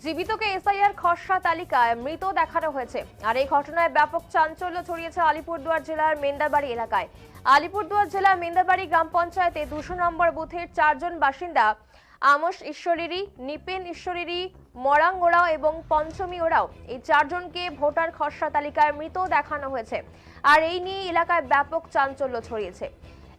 জীবিতকে SIR খসড়া তালিকায় মৃত দেখানো হয়েছে। আর এই ঘটনায় ব্যাপক চাঞ্চল্য ছড়িয়েছে আলিপুরদুয়ার জেলার মেন্দাবাড়ি এলাকায়। আলিপুরদুয়ার জেলার মেন্দাবাড়ি গ্রাম পঞ্চায়েতে 200 নম্বর বুথের 4 জন বাসিন্দা আমোস ঈশ্বরী, নিপেন ঈশ্বরী, মরাং ওরাও এবং পঞ্চমী ওরাও, এই 4 জনকে ভোটার খসড়া তালিকায় মৃত দেখানো হয়েছে। আর এই নিয়ে এলাকায় ব্যাপক চাঞ্চল্য ছড়িয়েছে।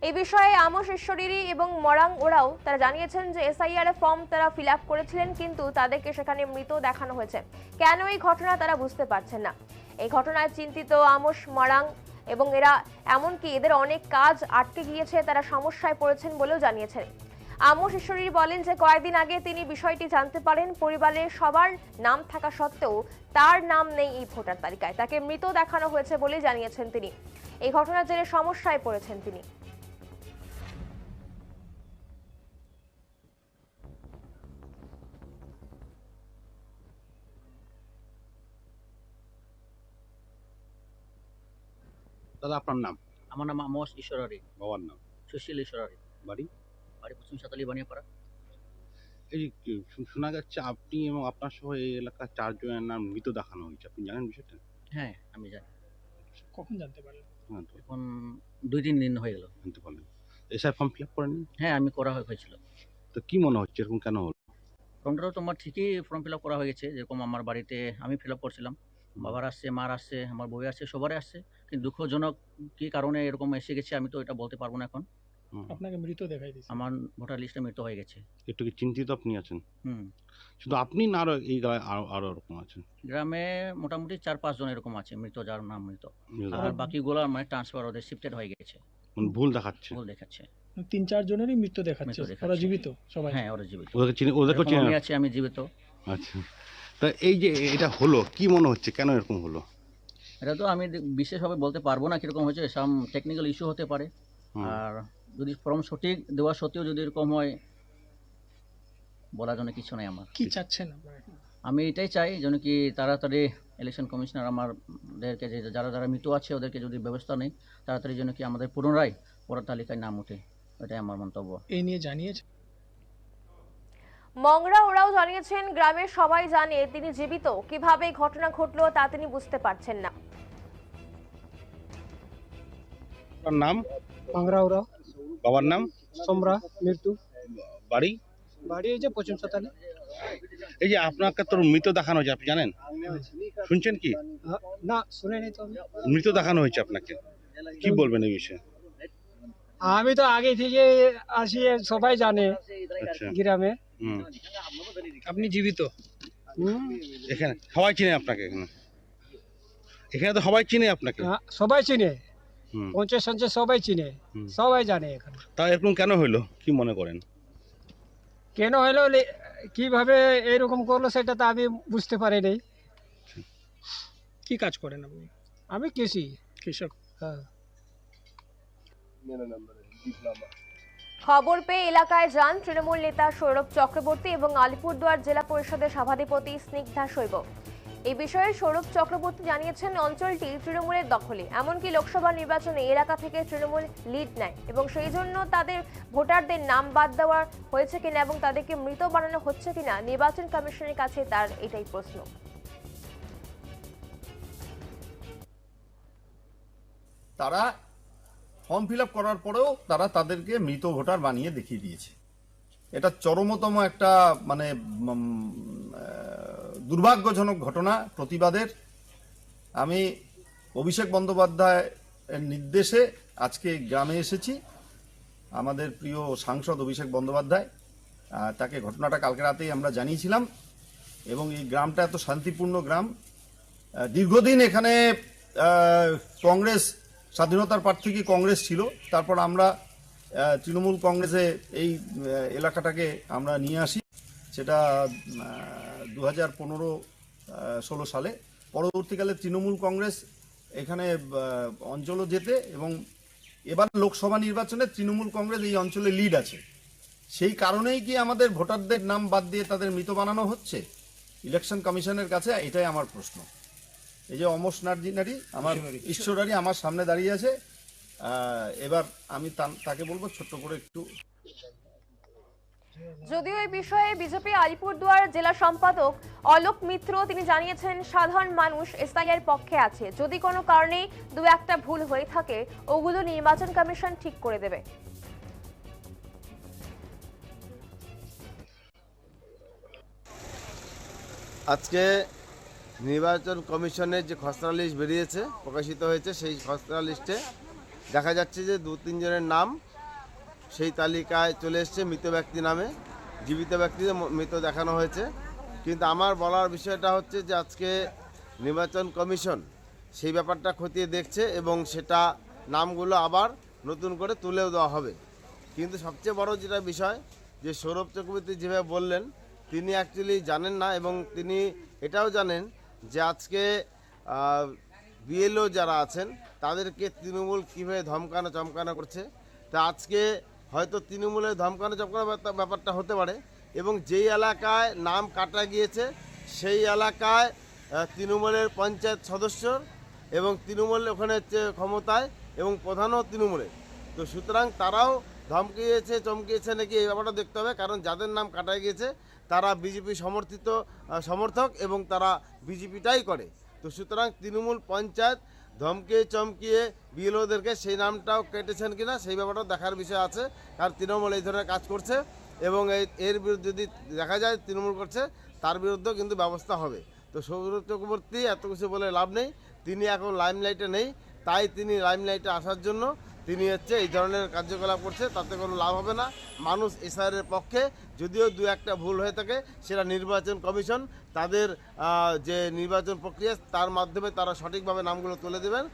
এই বিষয়ে আমোস ঈশ্বরী এবং মরাং ওরাও তারা জানিয়েছেন যে এসআইআর এর ফর্ম তারা ফিল আপ করেছিলেন, কিন্তু তাদেরকে সেখানে মৃত দেখানো হয়েছে। কেন এই ঘটনা তারা বুঝতে পারছেন না। এই ঘটনায় চিন্তিত আমোস, মরাং এবং এরা, এমনকি এদের অনেক কাজ আটকে গিয়েছে, তারা সমস্যায় পড়েছেন বলেও জানিয়েছেন। আমোস ঈশ্বরী বলেন যে কয়েকদিন আগে তিনি বিষয়টি জানতে পারেন, পরিবারের সবার নাম থাকা সত্ত্বেও তার নাম নেই এই ভোটার তালিকায়, তাকে মৃত দেখানো হয়েছে বলে জানিয়েছেন তিনি। এই ঘটনার জেরে সমস্যায় পড়েছেন তিনি। দাদা আপনার নাম? আমার নাম আমোস ঈশ্বরী। বাবার নাম? সুশীল ঈশ্বরী। বাড়ি? বাড়ি পশ্চিম সাতালি বানিয়াপাড়া। এই যে শোনা যাচ্ছে আপনি এবং আপনার সহ এই এলাকার 4 জনের নাম মৃত দেখানো হয়েছে, আপনি জানেন বিষয়টা? হ্যাঁ, আমি জানি। কখন জানতে পারলেন? হ্যাঁ, তো এখন 2-3 দিন হয়ে গেল। জানতে পারলেন। এসআই ফর্ম ফিল আপ করেননি? হ্যাঁ, আমি করা হয়েছিল। তো কি মনে হচ্ছে এরকম কেন হলো? ফর্মটাও তোমার ঠিকই ফর্ম ফিল আপ করা হয়ে গেছে, যেরকম আমার বাড়িতে আমি ফিল আপ করছিলাম। বাবার আসছে, মার আসছে, আমার বউয়ের আসছে, সবারই আসছে। কিন্তু দুঃখজনক কি কারণে এরকম এসে গেছে আমি তো এটা বলতে পারবো না এখন। আপনাকে মৃত দেখাই দিয়েছে। আমার ভোটার লিস্টে মৃত হয়ে গেছে। একটু কি চিন্তিত আপনি আছেন? হুম। শুধু আপনি না, আরো এই গ্রামে আরো এরকম আছেন? গ্রামে মোটামুটি 4-5 জন এরকম আছে মৃত, যার নাম মৃত। মৃত। আর বাকিগুলো মানে ট্রান্সফার, ওদের শিফটেড হয়ে গেছে। মানে ভুল দেখাচ্ছে? ভুল দেখাচ্ছে। 3-4 জনেরই মৃত্যু দেখাচ্ছে। মৃত্যু দেখাচ্ছে। ওরা জীবিত সবাই? হ্যাঁ, ওরা জীবিত। ওদেরকে চিনে, ওদেরকেও যেরকম আমি চিনে? আছি, আমি জীবিত। আচ্ছা, তা এই যে এটা হলো, কি মনে হচ্ছে কেন এরকম হলো? এটা তো আমি বিশেষভাবে বলতে পারবো না কিরকম হয়েছে, সাম টেকনিক্যাল ইস্যু হতে পারে। আর যদি ফর্ম সঠিক দেওয়া সত্ত্বেও যদি এরকম হয়, বলার জন্য কিছু নেই আমার। কি চাচ্ছেন আপনারা? আমি এটাই চাই যেন কি তাড়াতাড়ি ইলেকশন কমিশনার আমাদেরকে, যে যারা যারা মৃত আছে ওদেরকে যদি ব্যবস্থা নেই, তাড়াতাড়ি যেন কি আমাদের পুনরায় ভোটার তালিকায় নাম ওঠে, এটাই আমার মন্তব্য। এই নিয়ে জানিয়েছে? মংরা ওরাও জানিয়েছেন গ্রামের সবাই জানে তিনি জীবিত, কিভাবে ঘটনা ঘটলো তা তিনি বুঝতে পারছেন না। আপনার নাম? পাংরা ওরা। বাবার নাম? সোমরা মৃত্যু। বাড়ি? বাড়ি এই যে পশ্চিম সাতালি। এই যে আপনাকে তো মৃত দেখানো হয়েছে, আপনি জানেন? শুনছেন কি? না, শুনেনি তো। মৃত দেখানো হয়েছে আপনাকে, কি বলবেন এই বিষয়ে? আমি তো আগে থেকে আসি, সবাই জানে আচ্ছা। গ্রামে। আপনি জীবিত? এখানে সবাই চিনে আপনাকে? এখানে তো সবাই চিনে আপনাকে? সবাই চিনে, হুম। পঞ্চায়েত সঞ্চয় সবাই চিনে, সবাই জানে এখানে। তা এরকম কেন হইলো, কি মনে করেন? কেন হলো, কিভাবে এরকম করলো সেটা তো আমি বুঝতে পারিনি। কি কাজ করেন আপনি? আমি কৃষি কৃষক? হ্যাঁ। খবর পেয়ে এলাকায় যান তৃণমূল নেতা সৌরভ চক্রবর্তী এবং আলিপুরদুয়ার জেলা পরিষদের সভাধিপতি স্নিগ্ধা শৈব। এই বিষয়ে সৌরভ চক্রবর্তী জানিয়েছেন অঞ্চলটি তৃণমূলের দখলে, এমনকি লোকসভা নির্বাচনে এলাকা থেকে তৃণমূল লিড নেয় এবং সেই জন্য তাদের ভোটারদের নাম বাদ দেওয়া হয়েছে কিনা এবং তাদেরকে মৃত বানানো হচ্ছে কিনা নির্বাচন কমিশনের কাছে তার এটাই প্রশ্ন। তারা ফর্ম ফিল আপ করার পরেও তারা তাদেরকে মৃত ভোটার বানিয়ে দেখিয়ে দিয়েছে। এটা চরমতম একটা মানে দুর্ভাগ্যজনক ঘটনা, প্রতিবাদের। আমি অভিষেক বন্দ্যোপাধ্যায়ের নির্দেশে আজকে গ্রামে এসেছি। আমাদের প্রিয় সাংসদ অভিষেক বন্দ্যোপাধ্যায়, তাকে ঘটনাটা কালকে রাতেই আমরা জানিয়েছিলাম। এবং এই গ্রামটা এত শান্তিপূর্ণ গ্রাম, দীর্ঘদিন এখানে কংগ্রেস, স্বাধীনতার পর থেকে কংগ্রেস ছিল, তারপর আমরা তৃণমূল কংগ্রেসে এই এলাকাটাকে আমরা নিয়ে আসি, সেটা 2015-16 সালে। পরবর্তীকালে তৃণমূল কংগ্রেস এখানে অঞ্চলও যেতে, এবং এবার লোকসভা নির্বাচনে তৃণমূল কংগ্রেস এই অঞ্চলে লিড আছে। সেই কারণেই কি আমাদের ভোটারদের নাম বাদ দিয়ে তাদের মৃত বানানো হচ্ছে ইলেকশন কমিশনের কাছে? এটাই আমার প্রশ্ন। এই যে অমোস নার্জি আমার ঈশ্বরী আমার সামনে দাঁড়িয়ে আছে, এবার আমি তাকে বলবো ছোট্ট করে একটু। যদিও এই বিষয়ে বিজেপি আলিপুরদুয়ার জেলা সম্পাদক অলোক মিত্র তিনি জানিয়েছেন সাধারণ মানুষ এসআইআর পক্ষে আছে, যদি কোনো কারণে দু একটা ভুল হয়ে থাকে ওগুলো নির্বাচন কমিশন ঠিক করে দেবে। আজকে নির্বাচন কমিশনের যে খসড়া লিস্ট বেরিয়েছে, প্রকাশিত হয়েছে, সেই খসড়া লিস্টে দেখা যাচ্ছে যে 2-3 জনের নাম সেই তালিকায় চলে এসছে মৃত ব্যক্তি নামে। জীবিত ব্যক্তিদের মৃত দেখানো হয়েছে। কিন্তু আমার বলার বিষয়টা হচ্ছে যে আজকে নির্বাচন কমিশন সেই ব্যাপারটা খতিয়ে দেখছে এবং সেটা নামগুলো আবার নতুন করে তুলেও দেওয়া হবে। কিন্তু সবচেয়ে বড় যেটা বিষয় যে সৌরভ চক্রবর্তী যেভাবে বললেন, তিনি অ্যাকচুয়ালি জানেন না এবং তিনি এটাও জানেন যে আজকে বিএলও যারা আছেন তাদেরকে তৃণমূল কীভাবে ধমকানো চমকানো করছে। তা আজকে হয়তো তৃণমূলের ধমকানো চমকানো ব্যাপারটা হতে পারে এবং যেই এলাকায় নাম কাটা গিয়েছে সেই এলাকায় তৃণমূলের পঞ্চায়েত সদস্য এবং তৃণমূল ওখানে হচ্ছে ক্ষমতায় এবং প্রধানও তৃণমূলের। তো সুতরাং তারাও ধমকিয়েছে চমকিয়েছে নাকি এই ব্যাপারটা দেখতে হবে, কারণ যাদের নাম কাটা গিয়েছে তারা বিজেপি সমর্থক এবং তারা বিজেপিটাই করে। তো সুতরাং তৃণমূল পঞ্চায়েত ধমকিয়ে চমকিয়ে বিএলওদেরকে সেই নামটাও কেটেছেন কিনা সেই ব্যাপারটা দেখার বিষয় আছে, কারণ তৃণমূল এই ধরনের কাজ করছে এবং এর বিরুদ্ধে যদি দেখা যায় তৃণমূল করছে তার বিরুদ্ধেও কিন্তু ব্যবস্থা হবে। তো সৌরভ চক্রবর্তী এত কিছু বলে লাভ নেই, তিনি এখন লাইমলাইটে নেই, তাই তিনি লাইমলাইটে আসার জন্য তিনি এই ধরনের কার্যকলাপ করছে, তাতে কোনো লাভ হবে না। মানুষ এসআইআরের পক্ষে, যদিও দু একটা ভুল হয়ে থাকে সেটা নির্বাচন কমিশন তাদের যে নির্বাচন প্রক্রিয়া তার মাধ্যমে তারা সঠিকভাবে নামগুলো তুলে দেবেন।